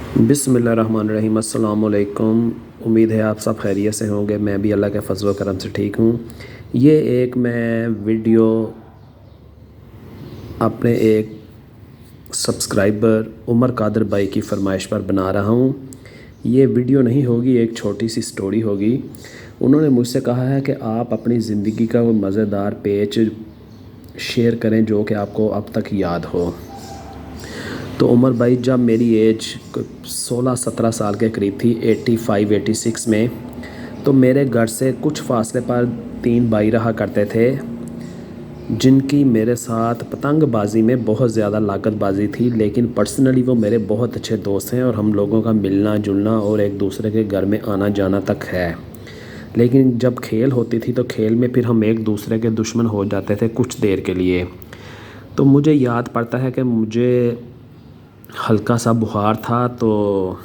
बिस्मिल्लाहिर्रहमानिर्रहीम। अस्सलाम वालेकुम। उम्मीद है आप सब खैरियत से होंगे। मैं भी अल्लाह के फज़ल व करम से ठीक हूँ। ये एक मैं वीडियो अपने एक सब्सक्राइबर उमर कादर भाई की फरमाइश पर बना रहा हूँ। ये वीडियो नहीं होगी, एक छोटी सी स्टोरी होगी। उन्होंने मुझसे कहा है कि आप अपनी ज़िंदगी का वो मज़ेदार पेज शेयर करें जो कि आपको अब तक याद हो। तो उमर भाई, जब मेरी एज 16-17 साल के करीब थी, 85-86 में, तो मेरे घर से कुछ फासले पर 3 भाई रहा करते थे जिनकी मेरे साथ पतंगबाजी में बहुत ज़्यादा लागतबाजी थी। लेकिन पर्सनली वो मेरे बहुत अच्छे दोस्त हैं और हम लोगों का मिलना जुलना और एक दूसरे के घर में आना जाना तक है। लेकिन जब खेल होती थी तो खेल में फिर हम एक दूसरे के दुश्मन हो जाते थे कुछ देर के लिए। तो मुझे याद पड़ता है कि मुझे हल्का सा बुखार था, तो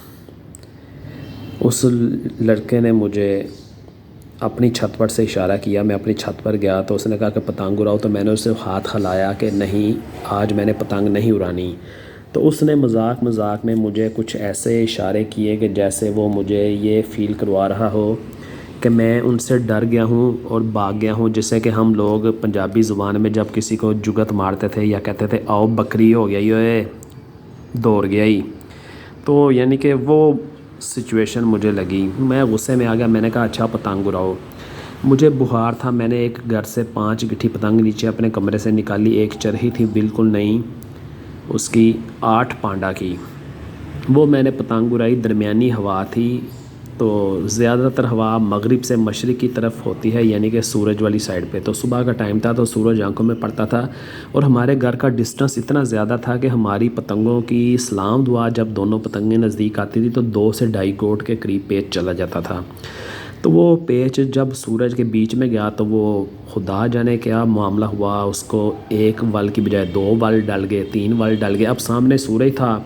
उस लड़के ने मुझे अपनी छत पर से इशारा किया। मैं अपनी छत पर गया तो उसने कहा कि पतंग उड़ाओ, तो मैंने उसे हाथ हिलाया कि नहीं, आज मैंने पतंग नहीं उड़ानी। तो उसने मजाक मजाक में मुझे कुछ ऐसे इशारे किए कि जैसे वो मुझे ये फ़ील करवा रहा हो कि मैं उनसे डर गया हूँ और भाग गया हूँ। जैसे कि हम लोग पंजाबी ज़ुबान में जब किसी को जुगत मारते थे या कहते थे आओ बकरी हो गया ये, दौड़ गया ही। तो यानी कि वो सिचुएशन मुझे लगी। मैं गुस्से में आ गया। मैंने कहा अच्छा पतंग उड़ाओ। मुझे बुखार था। मैंने एक घर से 5 गिट्ठी पतंग नीचे अपने कमरे से निकाली। एक चरखी थी बिल्कुल नई, उसकी 8 पांडा की। वो मैंने पतंग उड़ाई। दरमियानी हवा थी, तो ज़्यादातर हवा मगरिब से मशरिक़ की तरफ होती है, यानी कि सूरज वाली साइड पे। तो सुबह का टाइम था तो सूरज आंखों में पड़ता था और हमारे घर का डिस्टेंस इतना ज़्यादा था कि हमारी पतंगों की सलाम दुआ जब दोनों पतंगें नज़दीक आती थी तो 2 से 2.5 गोट के करीब पेच चला जाता था। तो वो पेच जब सूरज के बीच में गया तो वो खुदा जाने क्या मामला हुआ, उसको एक वल की बजाय 2 वल डल गए, 3 वल डल गए। अब सामने सूरज था,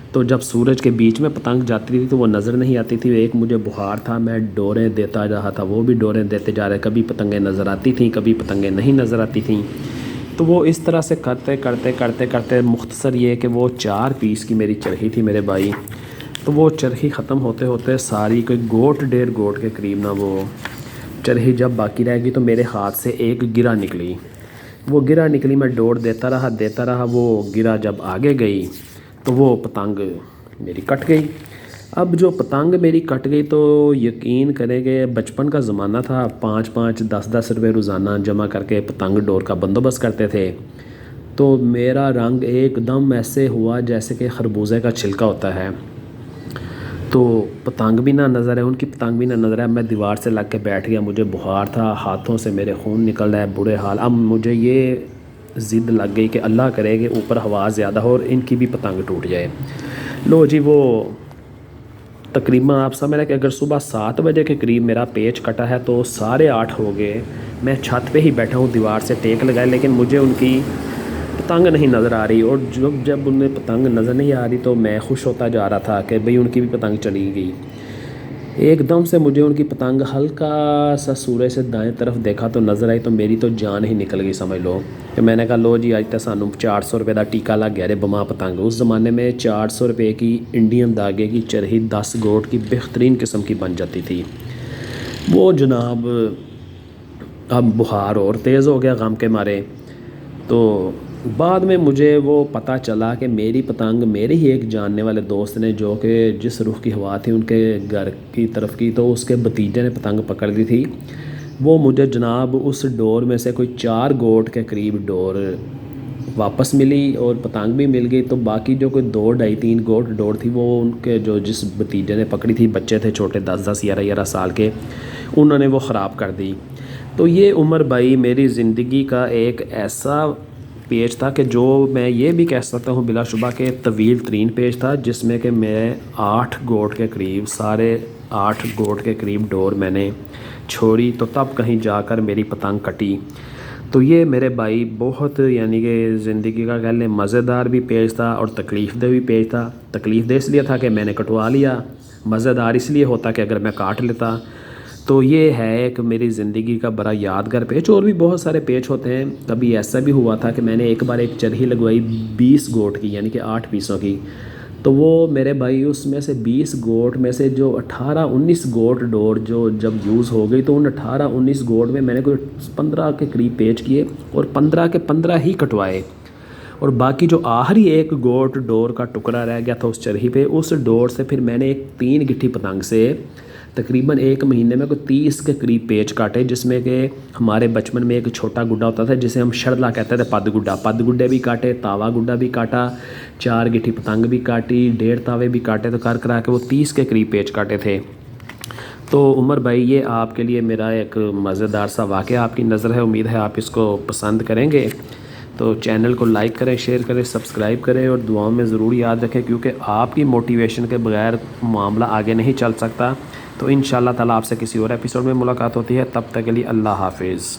तो जब सूरज के बीच में पतंग जाती थी तो वो नज़र नहीं आती थी। एक मुझे बुखार था, मैं डोरें देता रहा था, वो भी डोरें देते जा रहे। कभी पतंगें नज़र आती थीं, कभी पतंगें नहीं नज़र आती थीं। तो वो इस तरह से करते करते करते करते मुख्तसर ये कि वो 4 पीस की मेरी चरखी थी मेरे भाई। तो वो चरखी ख़त्म होते होते सारी कोई गोट 1.5 गोट के करीब ना वो चरखी जब बाकी रह गई तो मेरे हाथ से एक गिरा निकली। वो गिरा निकली, मैं डोर देता रहा। वो गिरा जब आगे गई तो वो पतंग मेरी कट गई। अब जो पतंग मेरी कट गई तो यकीन करेंगे, बचपन का ज़माना था, 5-5 10-10 रुपये रोज़ाना जमा करके पतंग डोर का बंदोबस्त करते थे। तो मेरा रंग एकदम ऐसे हुआ जैसे कि खरबूजे का छिलका होता है। तो पतंग भी ना नज़र है, उनकी पतंग भी ना नज़र है। मैं दीवार से लग के बैठ गया। मुझे बुखार था, हाथों से मेरे खून निकल रहा है, बुरे हाल। अब मुझे ये ज़िद लग गई कि अल्लाह करे कि ऊपर हवा ज़्यादा हो और इनकी भी पतंग टूट जाए। लो जी, वो तकरीबन आप समझ रहे कि अगर सुबह 7 बजे के करीब मेरा पेच कटा है तो 8:30 हो गए। मैं छत पे ही बैठा हूँ, दीवार से टेक लगाए, लेकिन मुझे उनकी पतंग नहीं नज़र आ रही। और जब उन्हें पतंग नज़र नहीं आ रही तो मैं खुश होता जा रहा था कि भाई उनकी भी पतंग चली गई। एकदम से मुझे उनकी पतंग हल्का सा सूरज से दाएं तरफ देखा तो नज़र आई, तो मेरी तो जान ही निकल गई समझ लो। कि मैंने कहा लो जी, अज तो सानू 400 रुपये का टीका लग गया रे बमा पतंग। उस ज़माने में 400 रुपये की इंडियन धागे की चरखी 10 गोट की बेहतरीन किस्म की बन जाती थी। वो जनाब अब बुखार और तेज़ हो गया गम के मारे। तो बाद में मुझे वो पता चला कि मेरी पतंग मेरे ही एक जानने वाले दोस्त ने, जो कि जिस रुख की हवा थी उनके घर की तरफ की, तो उसके भतीजे ने पतंग पकड़ ली थी। वो मुझे जनाब उस डोर में से कोई 4 गोट के करीब डोर वापस मिली और पतंग भी मिल गई। तो बाकी जो कोई 2 ढाई 3 गोट डोर थी वो उनके जो जिस भतीजे ने पकड़ी थी, बच्चे थे छोटे 10-10 11-11 साल के, उन्होंने वो ख़राब कर दी। तो ये उमर भाई मेरी ज़िंदगी का एक ऐसा पेज था कि जो मैं ये भी कह सकता हूँ बिलाशुबा के तवील तरीन पेज था, जिसमें कि मैं 8 गोट के करीब, साढ़े 8 गोट के करीब डोर मैंने छोड़ी, तो तब कहीं जाकर मेरी पतंग कटी। तो ये मेरे भाई बहुत यानी कि ज़िंदगी का कह लें मज़ेदार भी पेज था और तकलीफ़ दह भी पेज था। तकलीफ़ दह इसलिए था कि मैंने कटवा लिया, मज़ेदार इसलिए होता कि अगर मैं काट लेता। तो ये है एक मेरी ज़िंदगी का बड़ा यादगार पेच। और भी बहुत सारे पेच होते हैं। कभी ऐसा भी हुआ था कि मैंने एक बार एक चरखी लगवाई 20 गोट की, यानी कि 8 पीसों की। تو وہ میرے بھائی اس میں سے 20 گوٹ میں سے جو 18-19 گوٹ ڈور جو جب یوز ہو گئی تو ان 18-19 گوٹ میں نے کوئی 15 کے قریب پیچ کیے اور 15 کے 15 ہی کٹوائے، اور باقی جو آخری ایک گوٹ ڈور کا ٹکڑا رہ گیا تھا اس چرہی پہ، اس ڈور سے پھر میں نے ایک 3 گٹھی پتنگ سے تقریباً 1 مہینے میں کوئی 30 کے قریب پیچ کاٹے، جس میں کہ ہمارے بچپن میں ایک چھوٹا گڈا ہوتا تھا جسے ہم شردلا کہتے تھے، پد گڈے بھی کاٹے، تاوا گڈا بھی کاٹا، 4 گٹھی پتنگ بھی کاٹی، 1.5 تاوے بھی کاٹے، تو کرا کے وہ 30 کے قریب پیچ کاٹے تھے۔ تو عمر بھائی یہ آپ کے لیے میرا ایک مزیدار سا واقعہ آپ کی نظر ہے، امید ہے آپ اس کو پسند کریں گے۔ تو چینل کو لائک کریں، شیئر کریں، سبسکرائب کریں اور دعاؤں میں ضرور یاد رکھیں، کیونکہ آپ کی موٹیویشن کے بغیر معاملہ آگے نہیں چل سکتا۔ تو انشاءاللہ تعالیٰ آپ سے کسی اور ایپیسوڈ میں ملاقات ہوتی ہے، تب تک کے لیے اللہ حافظ۔